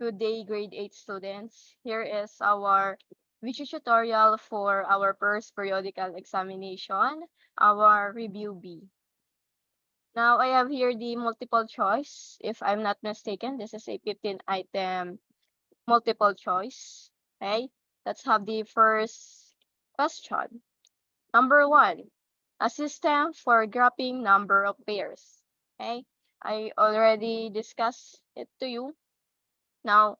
Good day, grade 8 students. Here is our video tutorial for our first periodical examination, our review B. Now, I have here the multiple choice. If I'm not mistaken, this is a 15-item multiple choice. Okay, let's have the first question. Number 1, a system for grouping number of pairs. Okay, I already discussed it to you. Now,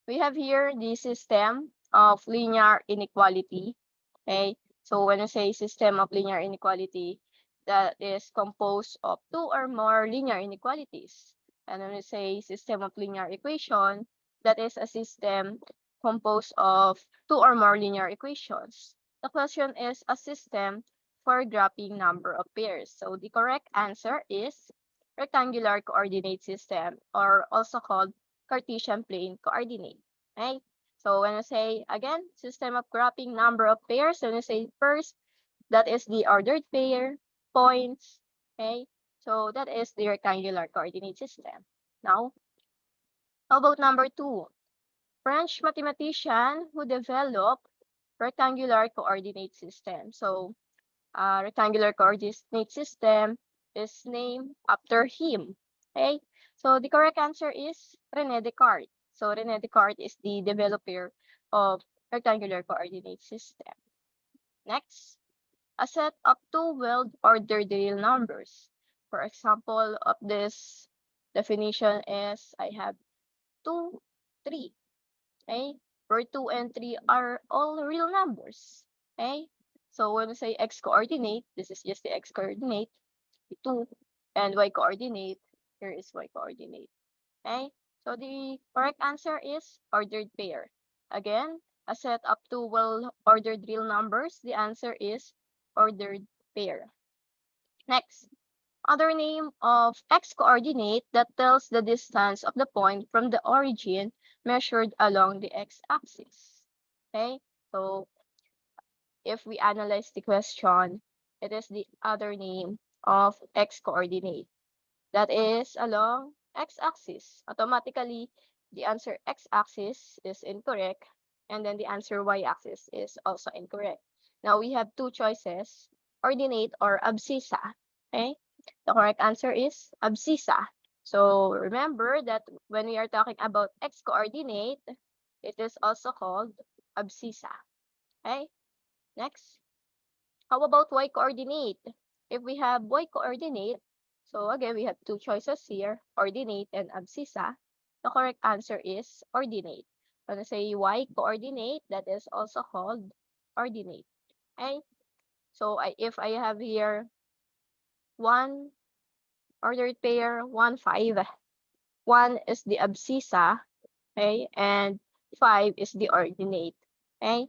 we have here the system of linear inequality. Okay, so when we say system of linear inequality, that is composed of two or more linear inequalities. And when we say system of linear equation, that is a system composed of two or more linear equations. The question is a system for graphing number of pairs. So the correct answer is rectangular coordinate system, or also called Cartesian plane coordinate. Right? So when we say, again, system of graphing number of pairs, when we say first, that is the ordered pair, points, okay? So that is the rectangular coordinate system. Now, how about number 2? French mathematician who developed rectangular coordinate system. So, rectangular coordinate system is named after him, okay? So the correct answer is René Descartes. So René Descartes is the developer of rectangular coordinate system. Next, a set of two well-ordered real numbers. For example, of this definition is I have 2, 3, okay? Where 2 and 3 are all real numbers, okay? So when we say x coordinate, this is just the x coordinate, 2, and y coordinate, here is y coordinate, okay? So the correct answer is ordered pair. Again, a set of two well-ordered real numbers, the answer is ordered pair. Next, other name of x coordinate that tells the distance of the point from the origin measured along the x-axis. Okay, so if we analyze the question, it is the other name of x coordinate that is along x-axis. Automatically, the answer x-axis is incorrect, and then the answer y-axis is also incorrect. Now we have two choices, ordinate or abscissa. Okay, the correct answer is abscissa. So remember that when we are talking about x coordinate, it is also called abscissa. Okay, next. How about y coordinate? If we have y coordinate, so again, we have two choices here, ordinate and abscissa. The correct answer is ordinate. When I say y coordinate, that is also called ordinate. Okay? So if I have here 1 ordered pair, 1, 5, 1 is the abscissa, okay, and 5 is the ordinate. Okay?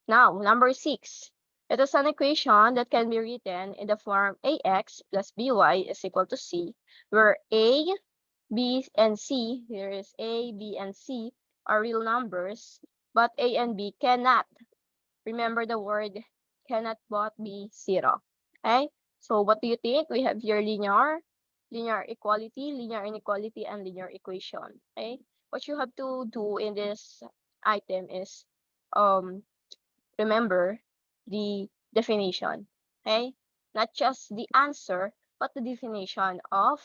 Now, number 6. It is an equation that can be written in the form ax plus by is equal to c, where a, b, and c, here is a, b, and c, are real numbers, but a and b cannot. Remember the word cannot both be 0. Okay? So what do you think? We have here linear equality, linear inequality, and linear equation. Okay? What you have to do in this item is remember the definition, okay? Not just the answer, but the definition of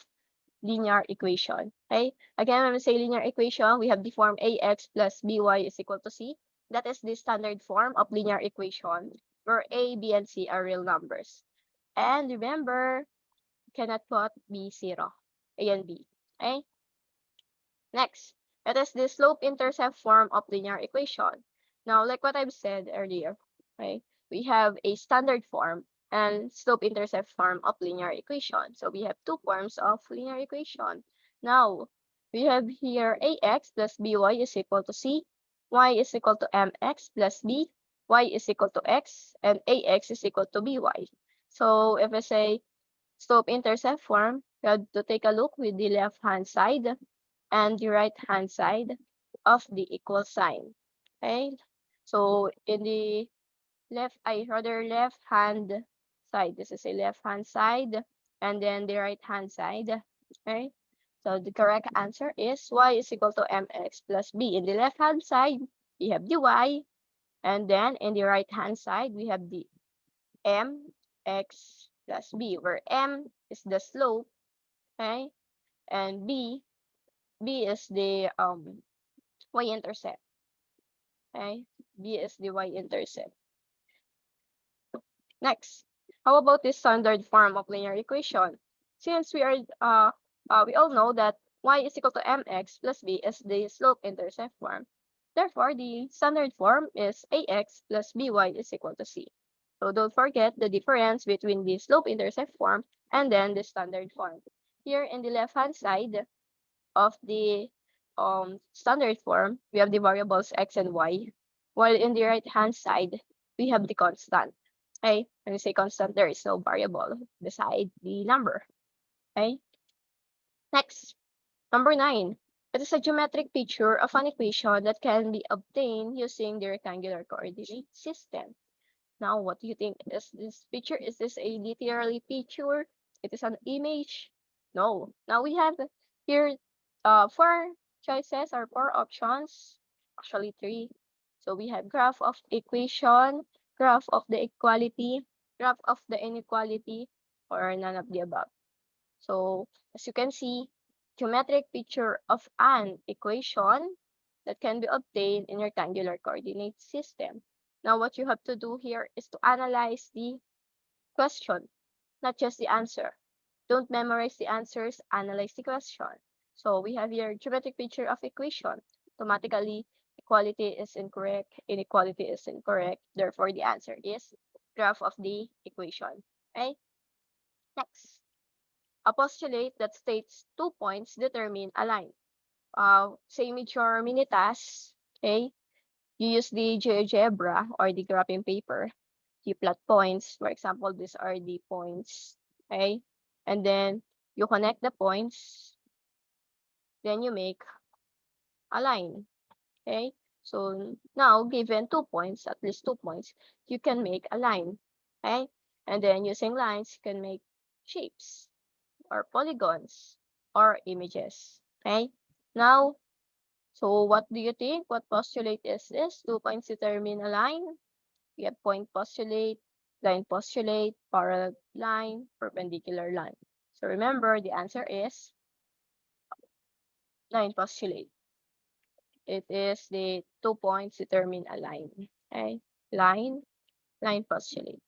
linear equation, okay? Again, when we say linear equation, we have the form ax plus by is equal to c. That is the standard form of linear equation where a, b, and c are real numbers. And remember, cannot both be 0, a and b, okay? Next, it is the slope-intercept form of linear equation. Now, like what I've said earlier, right, we have a standard form and slope-intercept form of linear equation. So we have two forms of linear equation. Now, we have here ax plus by is equal to c, y is equal to mx plus b, y is equal to x, and ax is equal to by. So if I say slope-intercept form, we have to take a look with the left-hand side and the right-hand side of the equal sign. Okay? So in the left-hand side, this is a left-hand side, and then the right-hand side. Okay? So the correct answer is y is equal to mx plus b. In the left-hand side, we have the y, and then in the right-hand side, we have the mx plus b, where m is the slope, okay, and b is the y-intercept, okay, b is the y-intercept. Next, how about this standard form of linear equation? Since we all know that y is equal to mx plus b is the slope-intercept form. Therefore, the standard form is ax plus by is equal to c. So don't forget the difference between the slope-intercept form and then the standard form. Here in the left-hand side of the standard form, we have the variables x and y, while in the right-hand side, we have the constant. Okay, when we say constant, there is no variable beside the number. Okay, next, number 9. It is a geometric picture of an equation that can be obtained using the rectangular coordinate system. Now, what do you think? Is this picture? Is this a literally picture? It is an image? No. Now we have here 4 choices or 4 options. Actually 3. So we have graph of equation, graph of the equality, graph of the inequality, or none of the above. So as you can see, geometric picture of an equation that can be obtained in rectangular coordinate system. Now what you have to do here is to analyze the question, not just the answer. Don't memorize the answers, analyze the question. So we have here geometric picture of equation. Automatically, equality is incorrect, inequality is incorrect. Therefore, the answer is graph of the equation. Okay? Next. A postulate that states 2 points determine a line. Same with your mini task, okay? You use the GeoGebra or the graphing paper. You plot points. For example, these are the points, okay? And then you connect the points. Then you make a line, okay? So now, given 2 points, at least 2 points, you can make a line, okay? And then using lines, you can make shapes or polygons or images, okay? Now, so what do you think? What postulate is this? 2 points determine a line. We have point postulate, line postulate, parallel line, perpendicular line. So remember, the answer is line postulate. It is the 2 points determine a line. Okay? Line postulate.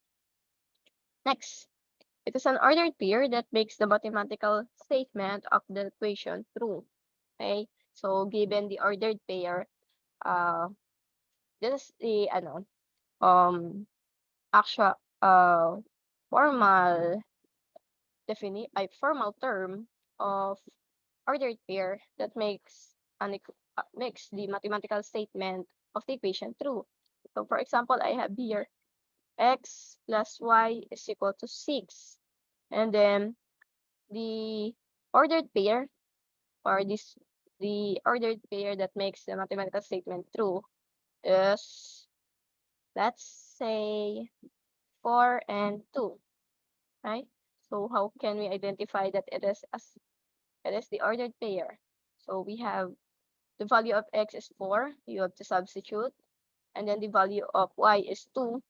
Next, it is an ordered pair that makes the mathematical statement of the equation true. Okay? So given the ordered pair, this is the actual formal formal term of ordered pair that makes the mathematical statement of the equation true. So for example, I have here x plus y is equal to 6, and then the ordered pair or the ordered pair that makes the mathematical statement true is, let's say, 4 and 2, right? So how can we identify that it is the ordered pair? So we have the value of x is 4, you have to substitute, and then the value of y is 2,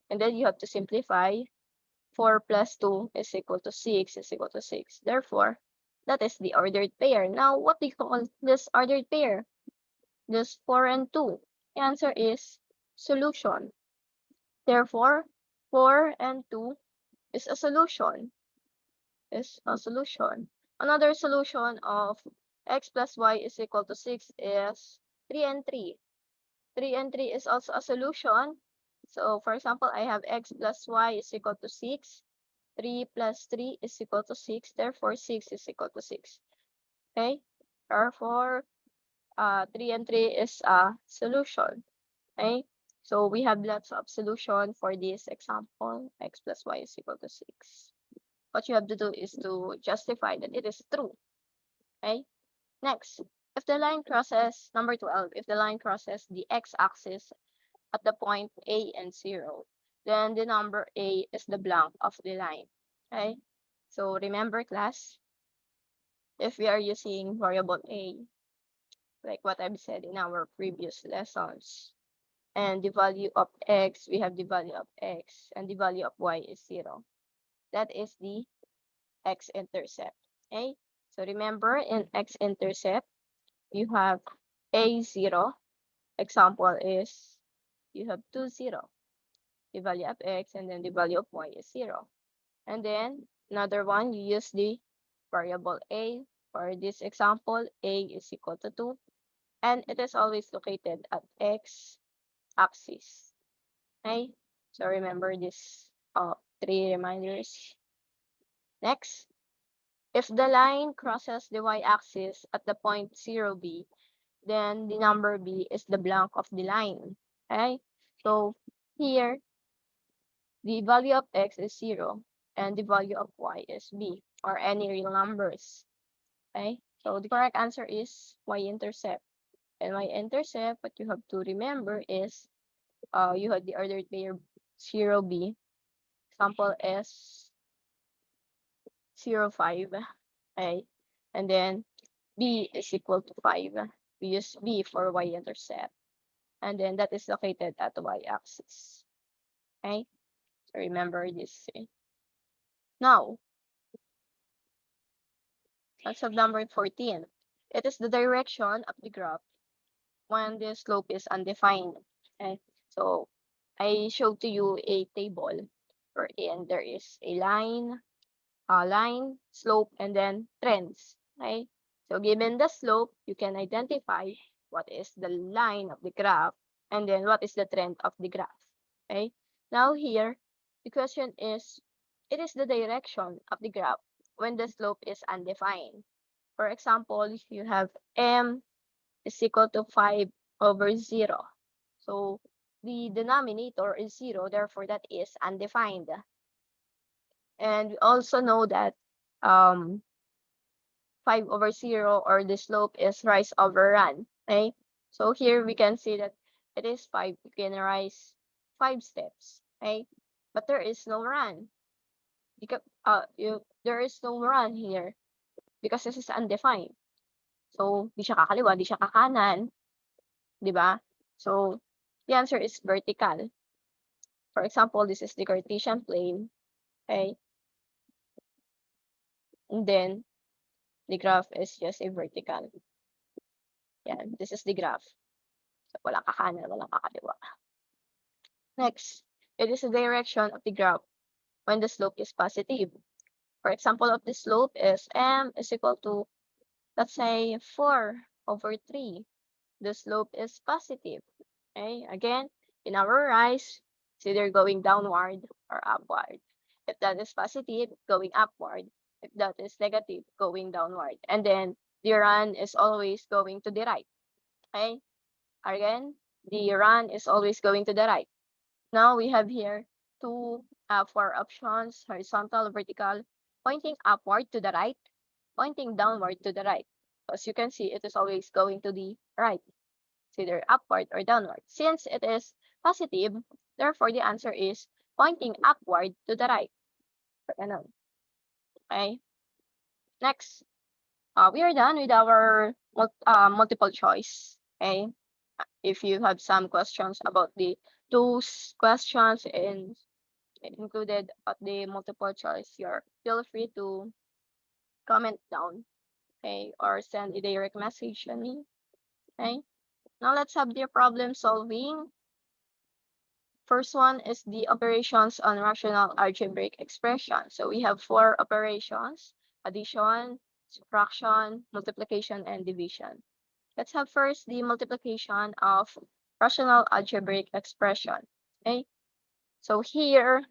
and then you have to simplify. 4 plus 2 is equal to 6 is equal to 6. Therefore, that is the ordered pair. Now, what do you call this ordered pair? This 4 and 2. The answer is solution. Therefore, 4 and 2 is a solution. Another solution of x plus y is equal to 6 is 3 and 3. 3 and 3 is also a solution. So, for example, I have x plus y is equal to 6. 3 plus 3 is equal to 6. Therefore, 6 is equal to 6. Okay? Therefore, 3 and 3 is a solution. Okay? So, we have lots of solution for this example. X plus y is equal to 6. What you have to do is to justify that it is true. Okay? Next, if the line crosses, number 12, if the line crosses the x-axis at the point A and 0, then the number A is the blank of the line. Okay? So remember, class, if we are using variable a, like what I've said in our previous lessons, and the value of x, we have the value of x, and the value of y is 0. That is the x-intercept. Okay? So remember, in x-intercept, you have a0. Example is you have 2, 0. The value of x and then the value of y is 0. And then another one, you use the variable a. For this example, a is equal to 2. And it is always located at x axis. Okay? So remember this 3 reminders. Next, if the line crosses the y-axis at the point 0b, then the number b is the blank of the line. Okay? So here, the value of x is 0, and the value of y is b, or any real numbers. Okay? So the correct answer is y-intercept. And y-intercept, what you have to remember is you have the ordered pair 0b. Example is 0, 5. Okay? And then b is equal to 5. We use b for y-intercept. And then that is located at the y-axis. Okay? So remember this. Now, concept number 14. It is the direction of the graph when the slope is undefined. Okay? So I showed to you a table wherein there is a line, slope, and then trends. Okay? So given the slope, you can identify what is the line of the graph and then what is the trend of the graph. Okay? Now here, the question is, it is the direction of the graph when the slope is undefined. For example, if you have m is equal to 5 over 0. So the denominator is 0, therefore that is undefined. And we also know that 5 over 0, or the slope is rise over run. Okay? So here we can see that it is 5. You can rise 5 steps. Okay? But there is no run. Because, there is no run here because this is undefined. So, di siya kakaliwa, di siya kakanan. Di ba? So, the answer is vertical. For example, this is the Cartesian plane. Okay? And then, the graph is just a vertical. Yeah, this is the graph. So, walang kakanan, walang kakaliwa. Next, it is the direction of the graph when the slope is positive. For example of the slope is m is equal to, let's say, 4 over 3. The slope is positive. Okay, again, in our rise, it's either going downward or upward. If that is positive, going upward. If that is negative, going downward. And then the run is always going to the right. Okay, again, the run is always going to the right. Now we have here four options: horizontal, vertical, pointing upward to the right, pointing downward to the right. As you can see, it is always going to the right. It's either upward or downward. Since it is positive, therefore the answer is pointing upward to the right. Okay. Next, we are done with our multiple choice. Okay. If you have some questions about those questions and included at the multiple choice, feel free to comment down. Okay, or send a direct message to me. Okay. Now let's have the problem solving. First one is the operations on rational algebraic expression. So we have 4 operations: addition, subtraction, multiplication, and division. Let's have first the multiplication of rational algebraic expression. Okay. So here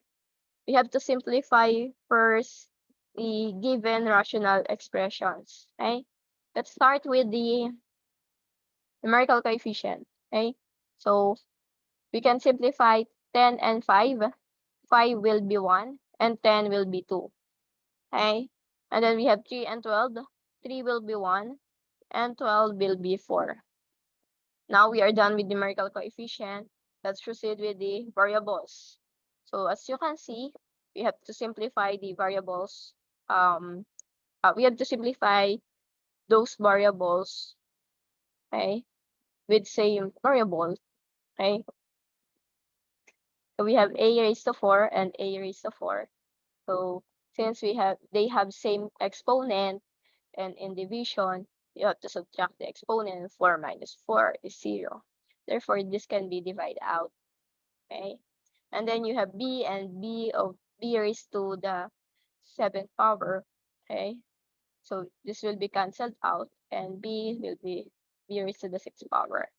we have to simplify first the given rational expressions. Okay. Let's start with the numerical coefficient. Okay. So we can simplify 10 and 5. 5 will be 1 and 10 will be 2. Okay? And then we have 3 and 12. 3 will be 1 and 12 will be 4. Now we are done with numerical coefficient. Let's proceed with the variables. So as you can see, we have to simplify the variables. We have to simplify those variables, okay, with same variable, okay. So we have a raised to 4 and a raised to 4. So since they have same exponent, and in division, you have to subtract the exponent. 4 minus 4 is 0. Therefore, this can be divided out, okay. And then you have b, and b raised to the 7th power, okay. So this will be cancelled out, and b will be b raised to the 6th power,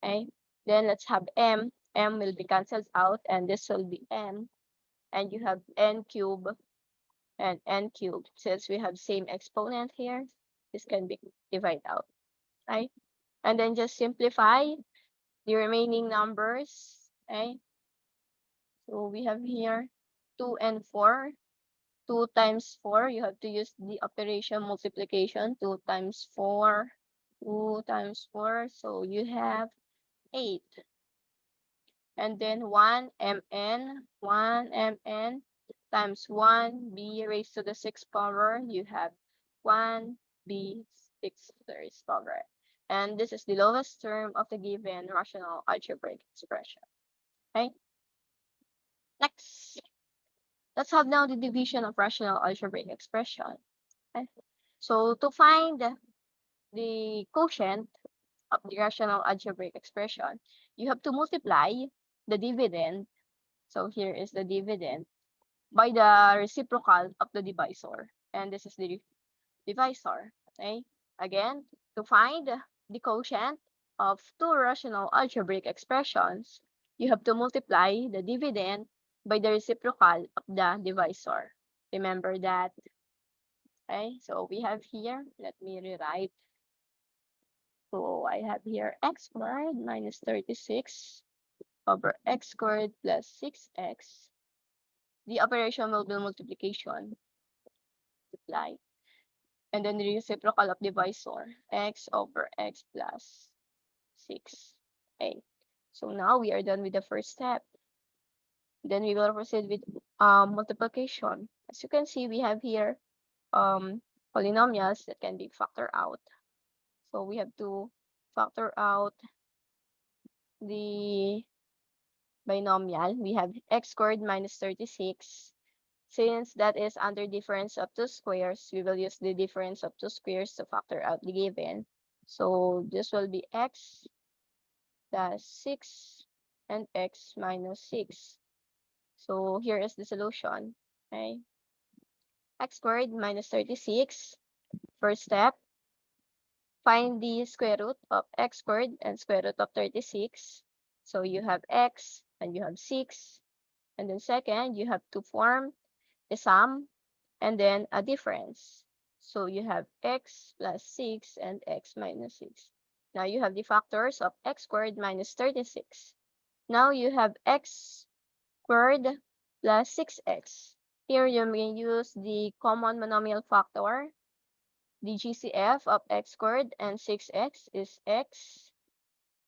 okay. Then let's have m. M will be cancelled out, and this will be m. And you have n cubed and n cubed. Since we have same exponent here, this can be divided out, right? And then just simplify the remaining numbers, okay? So we have here 2 and 4. 2 times 4, you have to use the operation multiplication. 2 times 4, 2 times 4, so you have 8. And then 1 mn times 1b raised to the 6th power, you have 1b 6 to the raised power. And this is the lowest term of the given rational algebraic expression. Okay? Next, let's have now the division of rational algebraic expression. Okay? So to find the quotient of the rational algebraic expression, you have to multiply the dividend. So here is the dividend by the reciprocal of the divisor. And this is the divisor. Okay? Again, to find the quotient of two rational algebraic expressions, you have to multiply the dividend by the reciprocal of the divisor. Remember that. Okay? So we have here, let me rewrite. So I have here x squared minus 36 over x squared plus 6x. The operation will be multiplication. Multiply. And then the reciprocal of divisor, x over x plus 6. Okay. So now we are done with the first step. Then we will proceed with multiplication. As you can see, we have here polynomials that can be factored out. So we have to factor out the binomial. We have x squared minus 36. Since that is under difference of two squares, we will use the difference of two squares to factor out the given. So this will be x plus 6 and x minus 6. So here is the solution. Okay. X squared minus 36. First step, find the square root of x squared and square root of 36. So you have x and you have 6. And then second, you have to form a sum and then a difference. So you have x plus 6 and x minus 6. Now you have the factors of x squared minus 36. Now you have x squared plus 6x. Here you may use the common monomial factor. The GCF of x squared and 6x is x.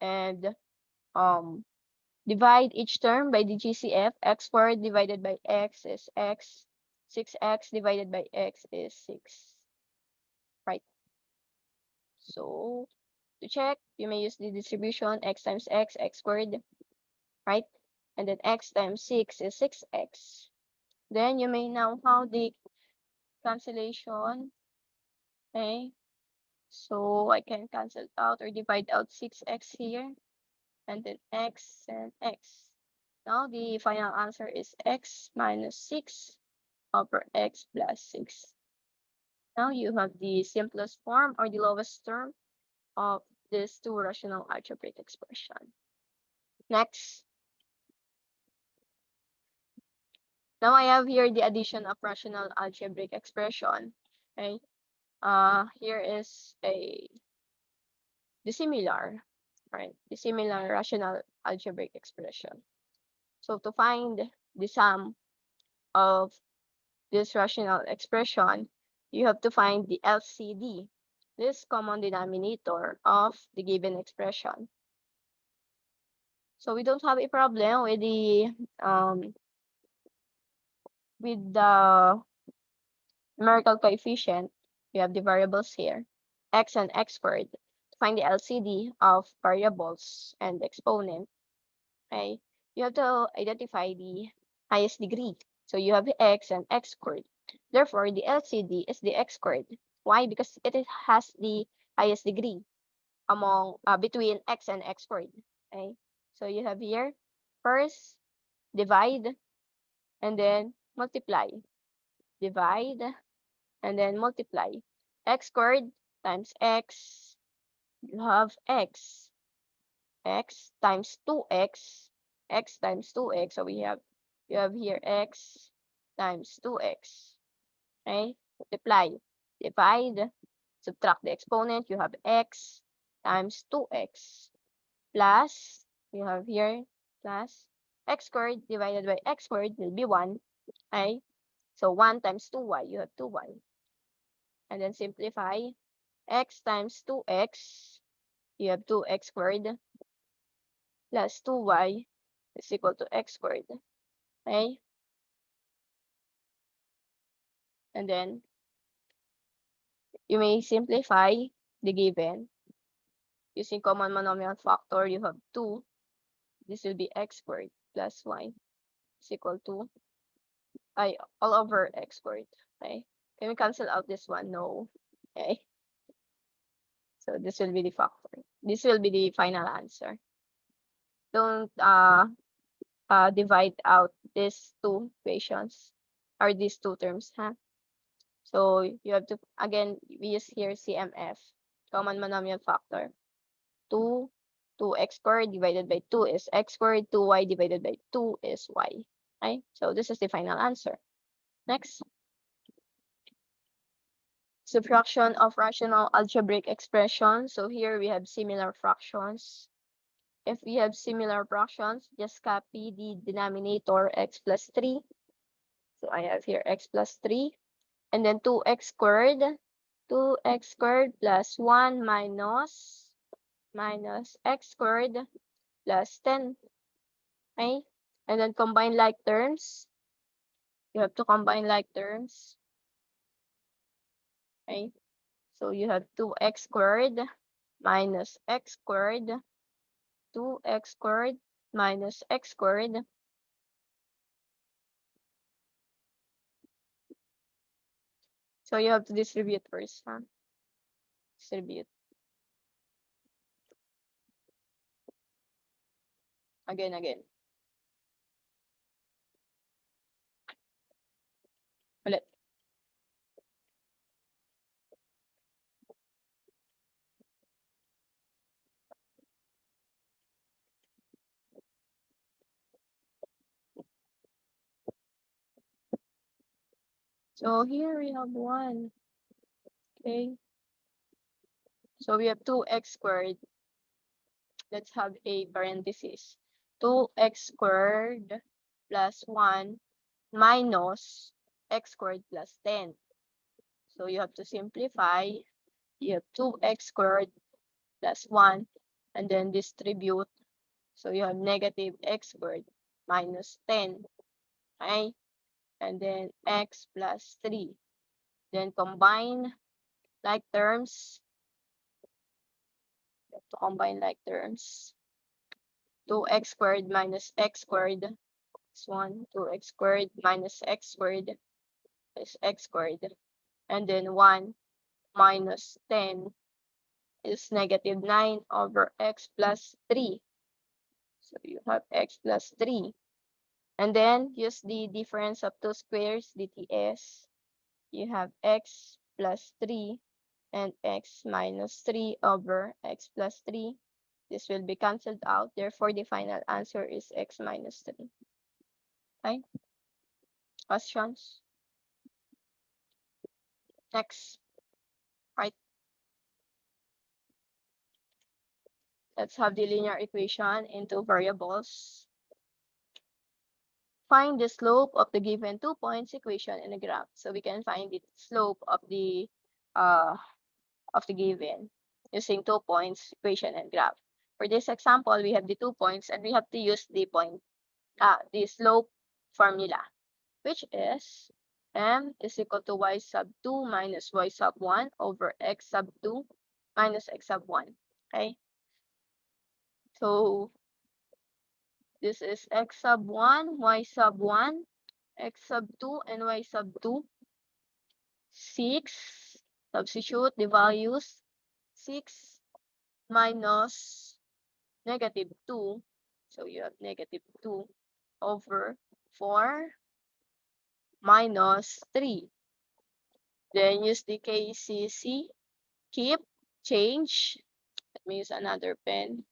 And divide each term by the GCF. X squared divided by x is x. 6x divided by x is 6. Right. So to check, you may use the distribution x times x, x squared. Right? And then x times 6 is 6x. Then you may now have the cancellation. Okay. So I can cancel out or divide out 6x here. And then x and x. Now the final answer is x minus 6 over x plus 6. Now you have the simplest form or the lowest term of this two rational algebraic expression. Next. Now I have here the addition of rational algebraic expression. Okay. Here is the similar, right? The similar rational algebraic expression. So to find the sum of this rational expression, you have to find the LCD, this common denominator of the given expression. So we don't have a problem with the numerical coefficient. We have the variables here. x and x squared to find the LCD of variables and exponent. Okay, you have to identify the highest degree. So you have x and x squared. Therefore, the LCD is the x squared. Why? Because it has the highest degree among between x and x squared. Okay, so you have here first divide and then multiply. Divide and then multiply. X squared times x, you have x. X times 2x, x times 2x. So you have here x times 2x. Okay? Multiply. Divide. Subtract the exponent. You have x times 2x plus, you have here plus x squared divided by x squared will be 1. Okay? So 1 times 2y, you have 2y. And then simplify. X times 2x, you have 2x squared plus 2y is equal to x squared. Okay? And then you may simplify the given. Using common monomial factor, you have 2. This will be x squared plus y is equal to all over x squared. Okay? Can we cancel out this one? No. Okay? So this will be the factor. This will be the final answer. Don't divide out these two equations or these two terms, huh? So you have to, again, we use here CMF, common monomial factor. 2, 2x squared divided by 2 is x squared, 2y divided by 2 is y. Okay, so this is the final answer. Next. Subtraction of rational algebraic expressions. So here we have similar fractions. If we have similar fractions, just copy the denominator x plus 3. So I have here x plus 3. And then 2x squared. 2x squared plus 1 minus x squared plus 10. Okay? And then combine like terms. You have to combine like terms. Okay? So you have 2x squared minus x squared. 2x squared minus x squared. So you have to distribute first, huh? Distribute. Again. Ulit. So here we have 1. Okay. So we have 2x squared. Let's have a parenthesis. 2x squared plus 1 minus x squared plus 10. So you have to simplify. You have 2x squared plus 1 and then distribute. So you have negative x squared minus 10. Okay? And then x plus 3. Then combine like terms. You have to combine like terms. 2x squared minus x squared is 1. 2x squared minus x squared is x squared. And then 1 minus 10 is negative 9 over x plus 3. So you have x plus 3. And then use the difference of two squares, DTS. You have x plus 3 and x minus 3 over x plus 3. This will be cancelled out. Therefore, the final answer is x minus 3. Okay? Questions? Next. Right. Let's have the linear equation into variables. Find the slope of the given 2 points equation in a graph. So we can find the slope of the given using 2 points equation and graph. For this example, we have the 2 points and we have to use the slope formula, which is m is equal to y sub 2 minus y sub 1 over x sub 2 minus x sub 1. Okay? So this is x sub 1, y sub 1, x sub 2, and y sub 2. 6. Substitute the values. 6 minus negative 2. So you have negative 2 over 4 minus 3. Then use the KCC. Keep, change. Let me use another pen.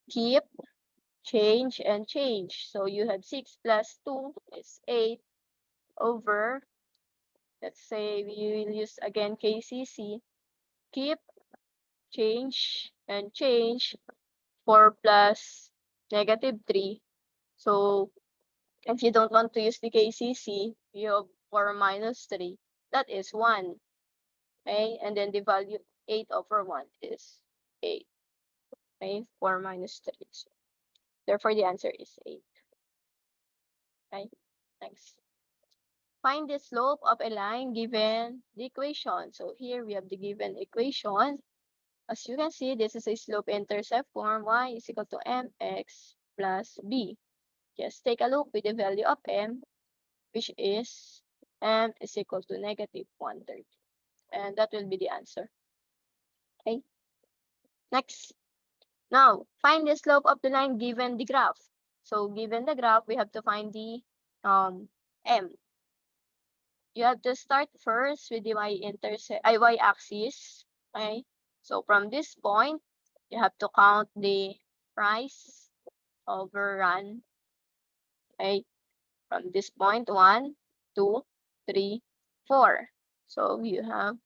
Keep, change, and change. So you have 6 plus 2 is 8 over, let's say we will use again KCC. Keep, change, and change. 4 plus negative 3. So if you don't want to use the KCC, you have 4 minus 3. That is 1. Okay? And then the value 8 over 1 is 8. Okay? 4 minus 3. So therefore, the answer is 8. Okay? Next. Find the slope of a line given the equation. So here we have the given equation. As you can see, this is a slope-intercept form. Y is equal to mx plus b. Just take a look with the value of m, which is m is equal to negative 1/3. And that will be the answer. Okay. Next. Now, find the slope of the line given the graph. So given the graph, we have to find the m. You have to start first with the y-axis. Okay. So from this point, you have to count the rise over run. Okay. From this point, 1, 2, 3, 4. So you have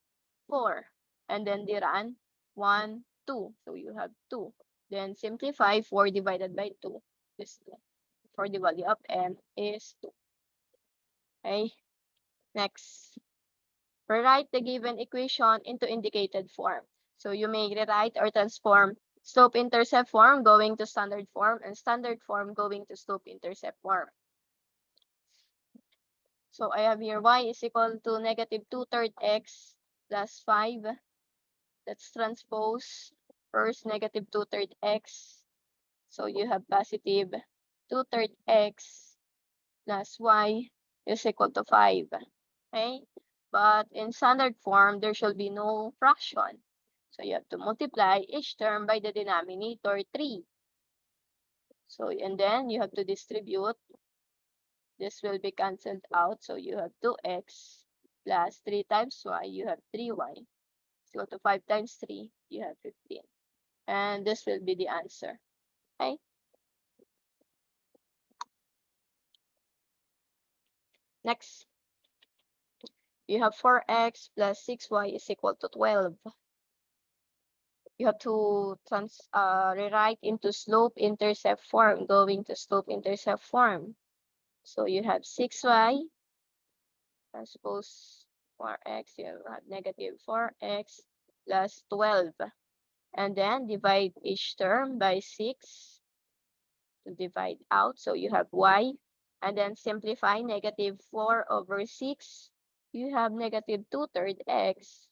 4. And then the run, 1, 2. So you have 2. Then simplify 4 divided by 2. This for the value of m is 2. Okay. Next. Rewrite the given equation into indicated form. So you may rewrite or transform slope-intercept form going to standard form and standard form going to slope-intercept form. So I have here y is equal to negative 2/3 x plus 5. Let's transpose first negative 2/3 x. So you have positive 2/3 x plus y is equal to 5. Okay? But in standard form, there shall be no fraction. So you have to multiply each term by the denominator 3. So, and then you have to distribute. This will be cancelled out. So you have 2x plus 3 times y. You have 3y. Equal to 5 times 3. You have 15. And this will be the answer. Okay? Next. You have 4x plus 6y is equal to 12. You have to rewrite into slope-intercept form, going to slope-intercept form. So you have 6y, transpose 4x, you have negative 4x plus 12. And then divide each term by 6 to divide out. So you have y. And then simplify negative 4 over 6. You have negative 2/3 x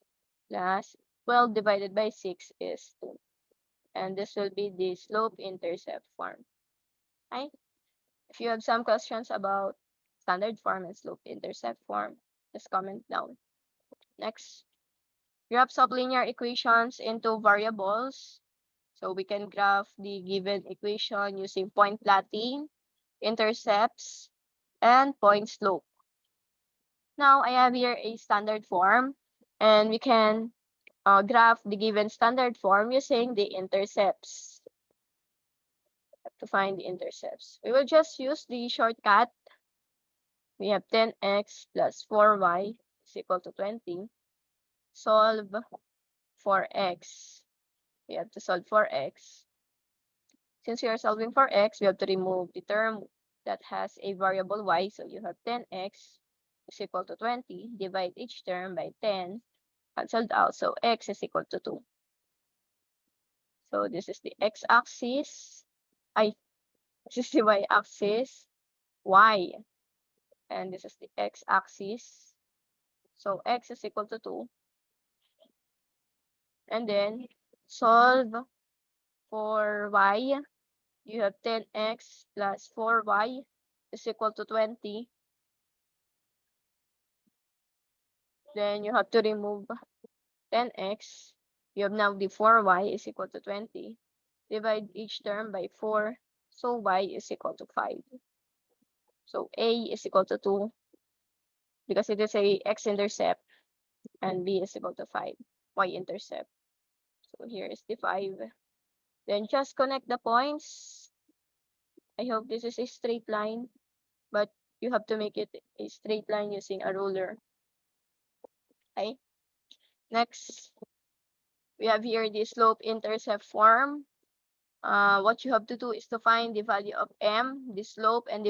plus 12 divided by 6 is 2. And this will be the slope-intercept form. Okay? If you have some questions about standard form and slope-intercept form, just comment down. Next, graphs of linear equations into variables. So we can graph the given equation using point plotting, intercepts, and point slope. Now I have here a standard form, and we can graph the given standard form using the intercepts. To find the intercepts, we will just use the shortcut. We have 10x plus 4y is equal to 20. Solve for x. We have to solve for x. Since we are solving for x, we have to remove the term that has a variable y. So you have 10x is equal to 20. Divide each term by 10. Cancelled out. So x is equal to 2. So this is the x-axis. This is the y-axis. Y. And this is the x-axis. So x is equal to 2. And then solve for y. You have 10x plus 4y is equal to 20. Then you have to remove 10x. You have now the 4y is equal to 20. Divide each term by 4. So y is equal to 5. So a is equal to 2 because it is a x-intercept and b is equal to 5, y-intercept. So here is the 5. Then just connect the points. I hope this is a straight line, but you have to make it a straight line using a ruler. Okay. Next, we have here the slope-intercept form. What you have to do is to find the value of m, the slope, and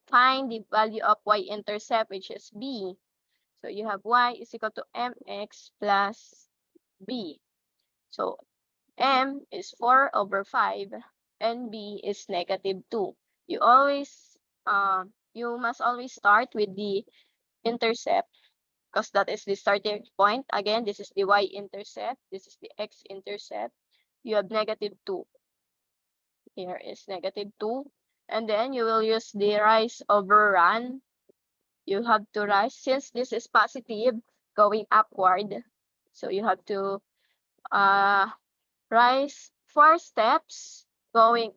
find the value of y-intercept, which is b. So you have y is equal to mx plus b. So m is 4 over 5 and b is -2. You must always start with the intercept because that is the starting point. Again, this is the y-intercept, this is the x-intercept. You have -2. Here is -2. And then you will use the rise over run. You have to rise since this is positive going upward. So you have to rise 4 steps going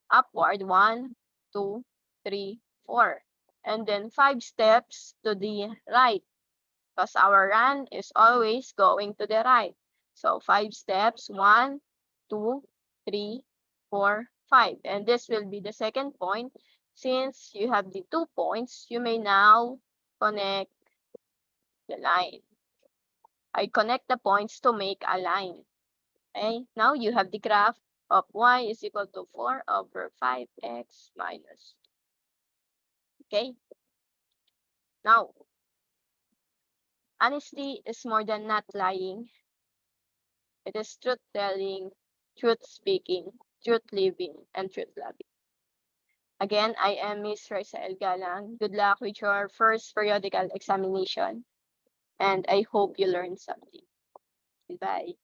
upward. 1, 2, 3, 4. And then 5 steps to the right because our run is always going to the right. So 5 steps, 1, 2, 3, 4, 5. And this will be the second point. Since you have the 2 points, you may now connect the line. I connect the points to make a line. Okay, now you have the graph of y is equal to 4 over 5x minus 2. Okay, now honesty is more than not lying. It is truth telling, truth speaking, truth living, and truth loving. Again, I am Miss Raisel Galang. Good luck with your first periodical examination, and I hope you learned something. Goodbye.